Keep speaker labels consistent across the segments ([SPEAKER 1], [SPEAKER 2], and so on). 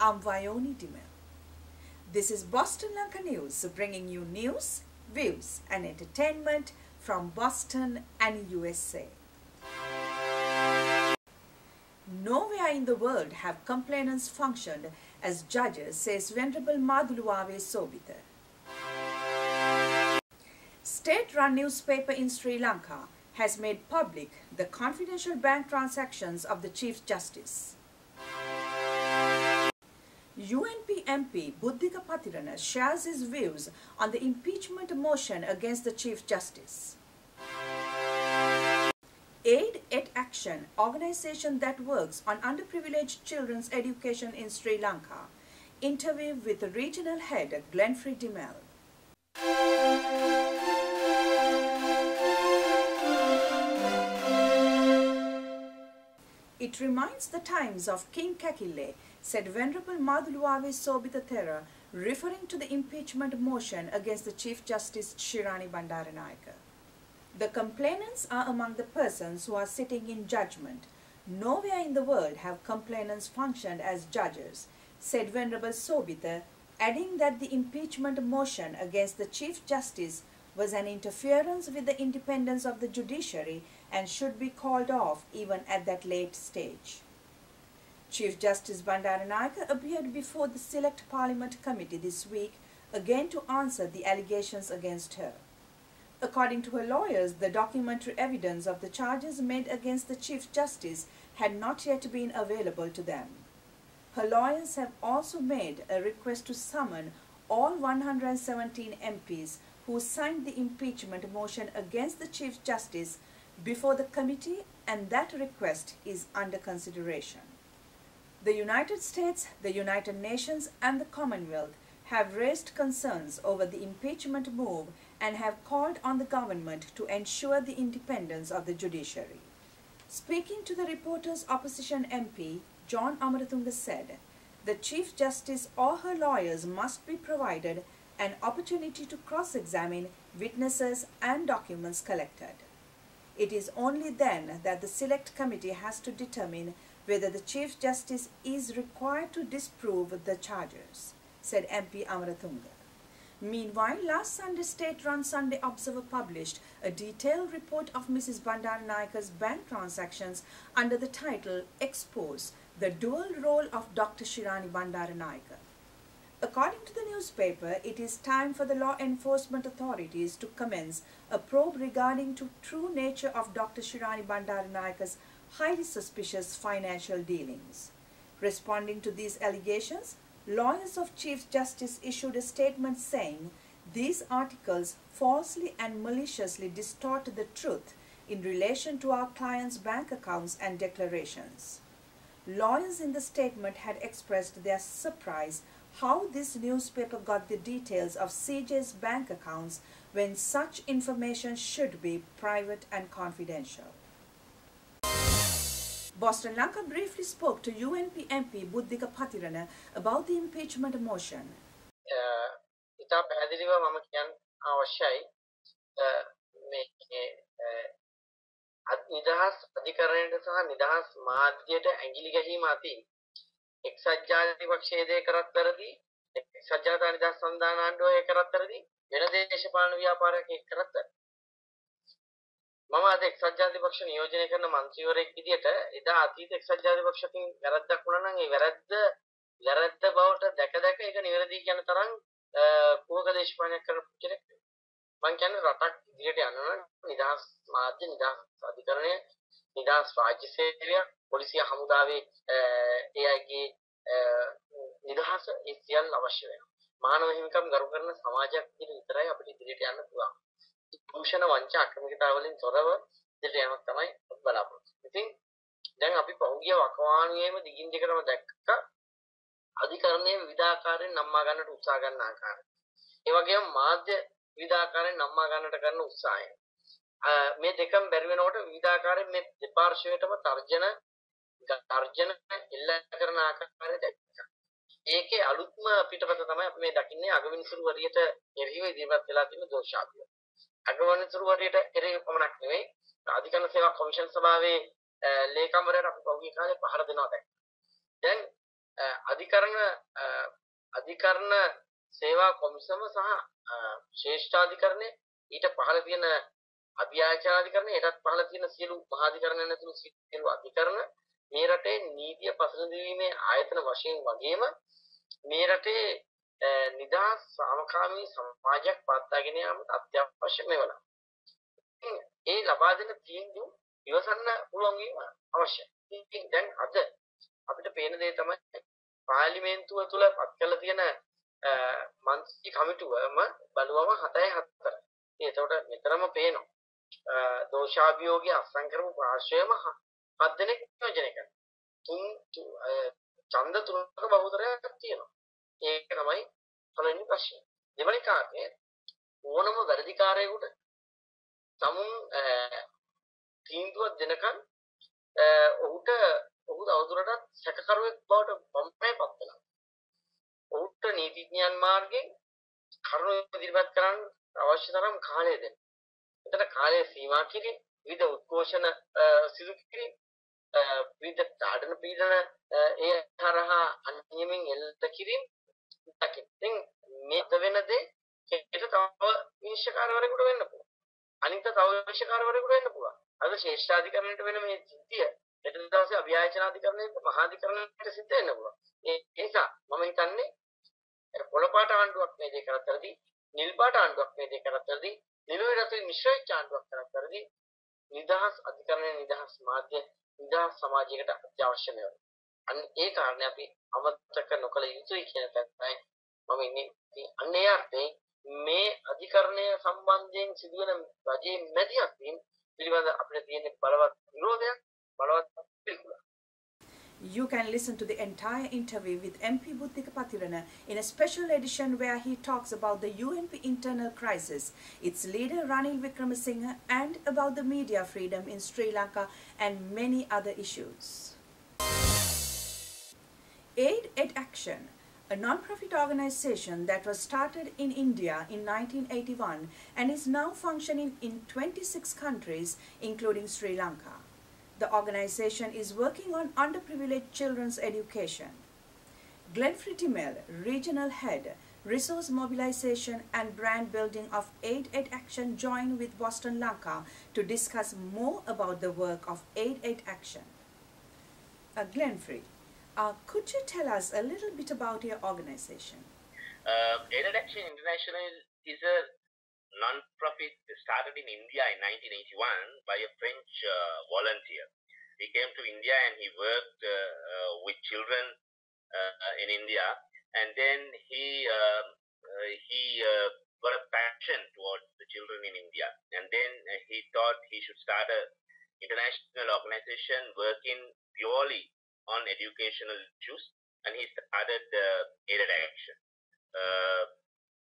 [SPEAKER 1] I'm Vayoni Dimel. This is Boston Lanka News, bringing you news, views and entertainment from Boston and USA. Nowhere in the world have complainants functioned as judges, says Venerable Maduluwave Sobitha. State-run newspaper in Sri Lanka has made public the confidential bank transactions of the Chief Justice. UNP MP Buddhika Pathirana shares his views on the impeachment motion against the Chief Justice. Aide Action, organization that works on underprivileged children's education in Sri Lanka, interview with the regional head Glenfrey. It reminds the times of King Kakile, said Venerable Maduluwave Sobitha, referring to the impeachment motion against the Chief Justice Shirani Bandaranayake. The complainants are among the persons who are sitting in judgment. Nowhere in the world have complainants functioned as judges, said Venerable Sobitha, adding that the impeachment motion against the Chief Justice was an interference with the independence of the judiciary and should be called off even at that late stage. Chief Justice Bandaranayake appeared before the Select Parliament Committee this week again to answer the allegations against her. According to her lawyers, the documentary evidence of the charges made against the Chief Justice had not yet been available to them. Her lawyers have also made a request to summon all 117 MPs who signed the impeachment motion against the Chief Justice before the committee, and that request is under consideration. The United States, the United Nations and the Commonwealth have raised concerns over the impeachment move and have called on the government to ensure the independence of the judiciary. Speaking to the Reporters Opposition MP, John Amarathunga said, the Chief Justice or her lawyers must be provided an opportunity to cross-examine witnesses and documents collected. It is only then that the Select Committee has to determine whether the Chief Justice is required to disprove the charges, said MP Amarathunga. Meanwhile, last Sunday, state-run Sunday Observer published a detailed report of Mrs. Bandaranaike's bank transactions under the title Expose the Dual Role of Dr. Shirani Bandaranayake. According to the newspaper, it is time for the law enforcement authorities to commence a probe regarding the true nature of Dr. Shirani Bandaranaike's highly suspicious financial dealings. Responding to these allegations, lawyers of Chief Justice issued a statement saying these articles falsely and maliciously distort the truth in relation to our clients' bank accounts and declarations. Lawyers in the statement had expressed their surprise how this newspaper got the details of CJ's bank accounts when such information should be private and confidential. Boston Lanka briefly spoke to UNP MP Buddhika Pathirana about the impeachment motion.
[SPEAKER 2] ඉතා පැහැදිලිව මම කියන්න අවශ්‍යයි මේ නිදහස් අධිකරණයට සහ නිදහස් මාධ්‍යයට ඇඟිලි ගැහිම අතින් එක්සත් ජාතික පක්ෂයේ කරත් වැරදි එක්සත් ජනතා නිදහස් සන්ධාන ආණ්ඩුවේ කරත් වැරදි වෙන දේශපාලන ව්‍යාපාරයක් කරත් වැරදි මම අද එක්සත් ජාතික පක්ෂ නියෝජනය කරන මන්ත්‍රීවරයෙක් විදියට එදා අතීත එක්සත් ජාතික පක්ෂකින් වැරද්දක් වුණා නම් ඒ වැරද්ද බවට දැක ඒක නිවැරදි කියන තරම් කුහක දේශපාලනයක් කරපු කෙනෙක් මම කියන්නේ රටක් ඉදිරියට යනවා නම් නිදහස් මාධ්‍ය නිදහස් අධිකරණය නිදහස් රාජ්‍ය සේවය පොලිසිය හමුදාවේ ඒ අයගේ නිදහස ඒ සියල්ල අවශ්‍ය වෙනවා මානව හිමිකම් ගරු කරන සමාජයක් විදිහට විතරයි අපිට ඉදිරියට යන්න පුළුවන් දූෂණ වංචා අක්‍රමිකතාව වලින් තොරව ඉදිරියට යamak තමයි බලාපොරොත්තු ඉතින් දැන් අපි පහුගිය වකවානුවේම දිගින් දිගටම දැක්ක අධිකරණයේ විවිධාකාරයෙන් නම්මා ගන්නට උත්සාහ ගන්න ආකාරය. ඒ වගේම මාධ්‍ය විවිධාකාරයෙන් නම්මා ගන්නට කරන උත්සාහය. මේ දෙකම බැරි වෙනකොට විවිධාකාරයෙන් මේ දෙපාර්ශ්වයටම තර්ජන එල්ල කරන ආකාරය දැක්කා. ඒකේ අලුත්ම පිටපත තමයි අපි මේ දකින්නේ අගවිනිසුරු වරියට එරෙහිව ඉදිරිපත් වෙලා තියෙන දෝෂාභියෝග. අගවිනිසුරු වරියට එරෙහිව පමණක් නෙවෙයි අධිකරණ සේවා කොමිෂන් සභාවේ ලේකම්වරයාට අපි පහුගිය කාලේ පහර දෙනවා දැක්කා. දැන් අධිකරණ සේවා කොමිසම සහ ශ්‍රේෂ්ඨාධිකරණය ඊට පහළ තියෙන අධ්‍යාචාරාධිකරණය ඊටත් පහළ තියෙන සියලු මහාධිකරණයන් ඇතුළු සියලු අධිකරණ මේ රටේ නීතිය පසළදීමේ ආයතන වශයෙන් වගේම මේ රටේ නිදහස් සාමකාමී සමාජයක් පවත්වාගෙන යාමට අත්‍යවශ්‍ය මෙවලා. ඒ ලබා දෙන තීන්දුව ඉවසන්න පුළුවන් වීම අවශ්‍යයි. ඉතින් දැන් අද අපිට පේන දේ තමයි පාර්ලිමේන්තුව තුළ පත් කරලා තියෙන මන්ත්‍රී කමිටුවම බලුවම 7-4. ඒකට මෙතරම පේනවා. දෝෂාභියෝගය අත්සන් කරපු පාර්ශ්වයම 7 දෙනෙක් නියෝජනය කරනවා. ඡන්ද 3ක බහුතරයක් තියෙනවා. ඒක තමයි පළවෙනි ප්‍රශ්නේ. දෙවෙනි කාරණය ඕනම වැඩිකාරයෙකුට සමුන් තීන්දුවක් දෙනකන් ඔහු තවදුරටත් සැකකරුවෙක් බවට පමණයි පත් වෙනවා. ඔහුට නීතිඥයන් මාර්ගයෙන් කරුණු ඉදිරිපත් කරන්න අවශ්‍ය තරම් කාලය දෙන්න. එතන කාලය සීමා කිරීම, විවිධ උද්ඝෝෂණ සිදු කිරීම, විවිධ තාඩන පීඩන ඒ හරහා අන්‍යමින් එල්ල කිරීම දකින්න. මේ වෙන දේ හෙට තව විනිශ්චයකාරවරයෙකුට වෙන්න පුළුවන්. අනිත් තව විනිශ්චයකාරවරයෙකුට වෙන්න පුළුවන්. අද ශ්‍රේෂ්ඨාධිකරණයට වෙන මේ සිද්ධිය හෙට දවසේ අභියාචනාධිකරණයට මහාධිකරණයට සිද්ධ වෙන්න පුළුවන්. ඒ නිසා මම හිතන්නේ පොළ පාට ආණ්ඩුවක් මේ දේ කරතරදී, නිල් පාට ආණ්ඩුවක් මේ දේ කරතරදී, නිලුවේ රටේ මිශ්‍ර වෙච්ච ආණ්ඩුවක් කරතරදී නිදහස් අධිකරණය, නිදහස් මාධ්‍ය, නිදහස් සමාජයකට අත්‍යවශ්‍ය වෙනවා. අන්න ඒ කාරණේ අපි අමතක නොකළ යුතුයි කියන තැනයි මම ඉන්නේ. අන්න ඒ අර්ථයෙන් මේ අධිකරණය සම්බන්ධයෙන් සිදුවන රජයේ මැදිහත් වීම පිළිබඳ අපිට තියෙන බලවත් විරෝධයක්, බලවත් පිළිකුලක්.
[SPEAKER 1] You can listen to the entire interview with MP Buddhika Pathirana in a special edition where he talks about the UNP internal crisis, its leader Ranil Wickremesinghe, and about the media freedom in Sri Lanka and many other issues. Aide Action, a non-profit organization that was started in India in 1981 and is now functioning in 26 countries including Sri Lanka. The organization is working on underprivileged children's education. Glenfrey, Regional Head, Resource Mobilization and Brand Building of Aide Action, joined with Boston Lanka to discuss more about the work of Aide Action. Glenfrey, could you tell us a little bit about your organization?
[SPEAKER 3] Aide Action International is a non-profit started in India in 1981 by a French volunteer. He came to India and he worked with children in India, and then he got a passion towards the children in India, and then he thought he should start a international organization working purely on educational issues, and he started Aide Action.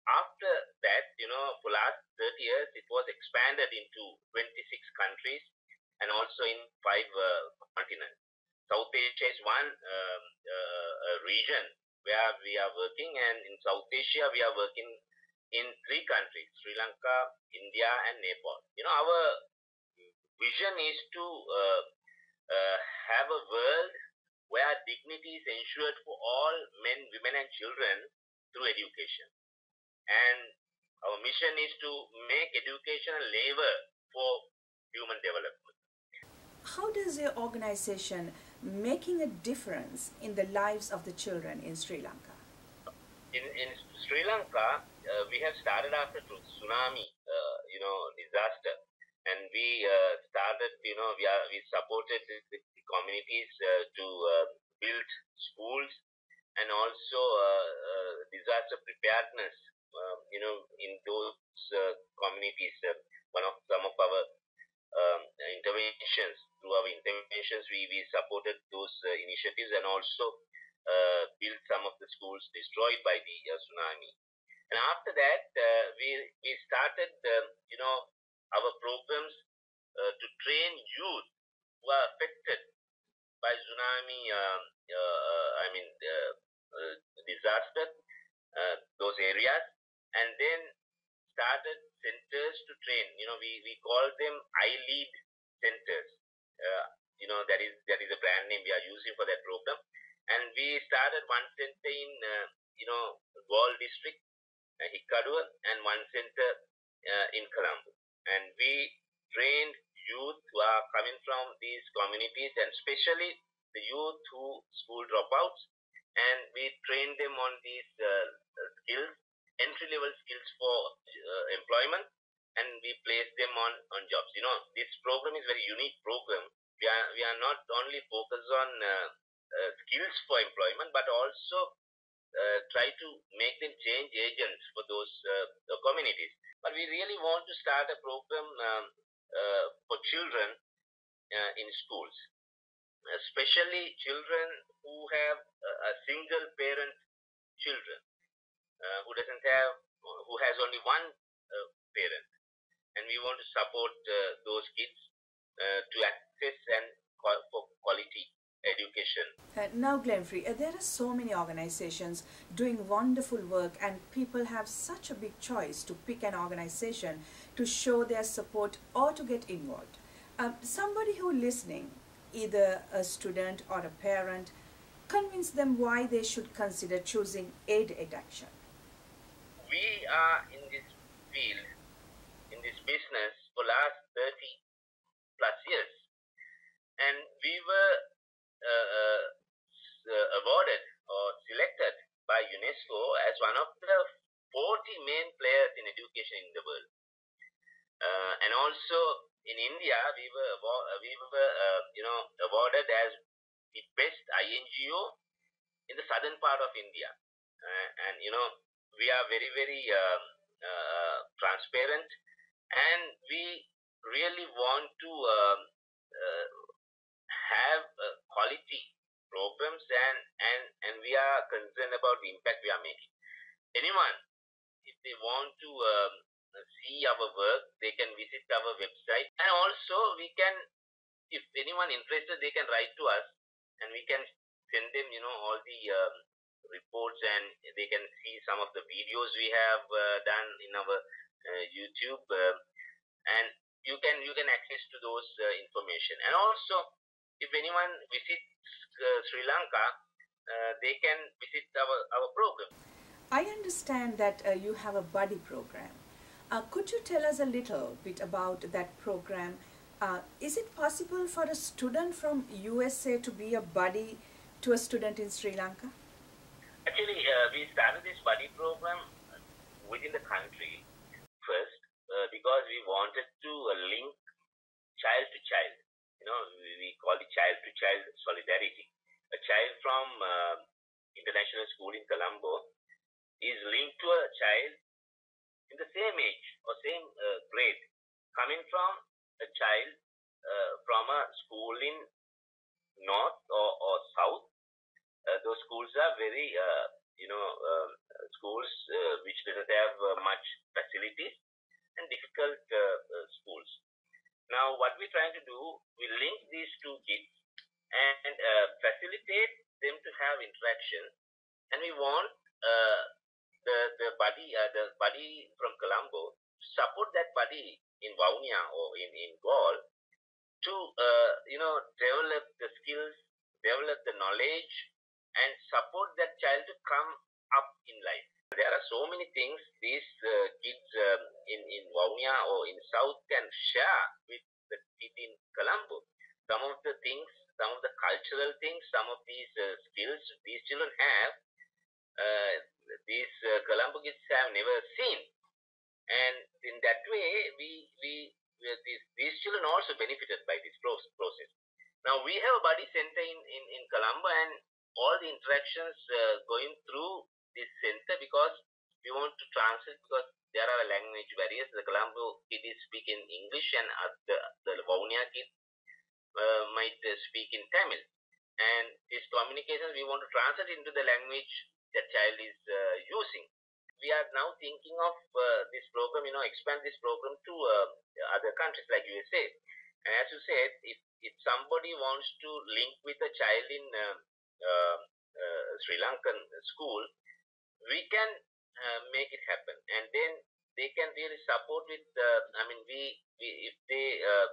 [SPEAKER 3] After that, for last 30 years, it was expanded into 26 countries and also in 5 continents. South Asia is one region where we are working, and in South Asia, we are working in 3 countries, Sri Lanka, India, and Nepal. Our vision is to have a world where dignity is ensured for all men, women, and children through education. And our mission is to make education a lever for human development.
[SPEAKER 1] How does your organization making a difference in the lives of the children in Sri Lanka?
[SPEAKER 3] In Sri Lanka, we have started after tsunami, disaster, and we started, we supported the communities to build schools and also disaster preparedness. In those communities, some of our interventions, through our interventions, we supported those initiatives and also built some of the schools destroyed by the tsunami. And after that, we started, our programs to train youth who are affected by tsunami, disaster, those areas, and then started centers to train. We call them iLead centers. That is a brand name we are using for that program. And we started one center in, Wall district, Hikkaduwa, and one center in Colombo. And we trained youth who are coming from these communities, and especially the youth who school dropouts, and we trained them on these skills, entry-level skills for employment, and we placed them on jobs. This program is a very unique program. We are not only focused on skills for employment, but also try to make them change agents for those communities. But we really want to start a program for children in schools, especially children who have a single parent children, who has only one parent. And we want to support those kids to access and for quality education.
[SPEAKER 1] Now, Glenfrey, there are so many organizations doing wonderful work, and people have such a big choice to pick an organization to show their support or to get involved. Somebody who is listening, either a student or a parent, convince them why they should consider choosing Aide Action.
[SPEAKER 3] We are in this field, in this business for last 30 plus years, and we were awarded or selected by UNESCO as one of the 40 main players in education in the world. And also in India, we were awarded as the best INGO in the southern part of India. And we are very, very transparent, and we really want to have quality programs, and we are concerned about the impact we are making. Anyone, if they want to see our work, they can visit our website, and also we can, if anyone interested, they can write to us, and we can send them all the reports, and they can see some of the videos we have done in our YouTube, and you can access to those information. And also, if anyone visits Sri Lanka, they can visit our program.
[SPEAKER 1] I understand that you have a buddy program. Could you tell us a little bit about that program? Is it possible for a student from USA to be a buddy to a student in Sri Lanka?
[SPEAKER 3] Actually, we started this buddy program within the country first because we wanted to link child to child. We call it child to child solidarity. A child from international school in Colombo is linked to a child in the same age or same grade coming from a child from a school in north or south. Those schools are very, schools which doesn't have much facilities and difficult schools. Now, what we're trying to do, we link these two kids and facilitate them to have interaction, and we want the buddy from Colombo support that buddy in Vaunia or in Gaul to develop the skills, develop the knowledge, and support that child to come up in life. There are so many things these kids in Vaunia or in South can share with the kid in Colombo. Some of the things, some of the cultural things, some of these skills these children have, these Colombo kids have never seen. And in that way, these children also benefited by this process. Now, we have a buddy center in Colombo, and all the interactions going through this center, because we want to translate, because there are language barriers. The Colombo kid is speaking English, and the Vaunia kid might speak in Tamil. And these communications we want to translate into the language that child is using. We are now thinking of this program, expand this program to other countries like USA. And as you said, if somebody wants to link with a child in Sri Lankan school, we can make it happen, and then they can really support with.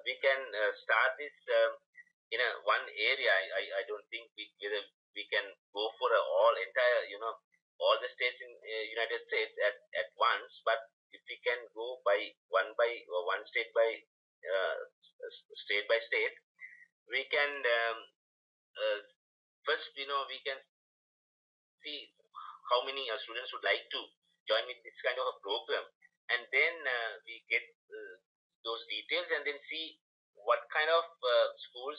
[SPEAKER 3] We can start this in one area. I don't think we can go for all entire, all the states in United States at once, but if we can go by one state by state, we can first, we can see how many students would like to join with this kind of a program, and then we get those details and then see what kind of schools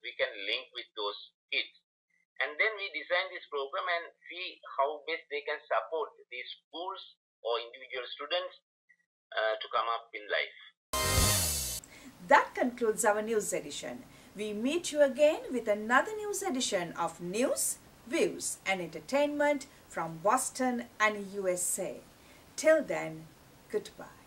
[SPEAKER 3] we can link with those kids. And then we design this program and see how best they can support these schools or individual students to come up in life.
[SPEAKER 1] That concludes our news edition. We meet you again with another news edition of News, Views and Entertainment from Boston and USA. Till then, goodbye.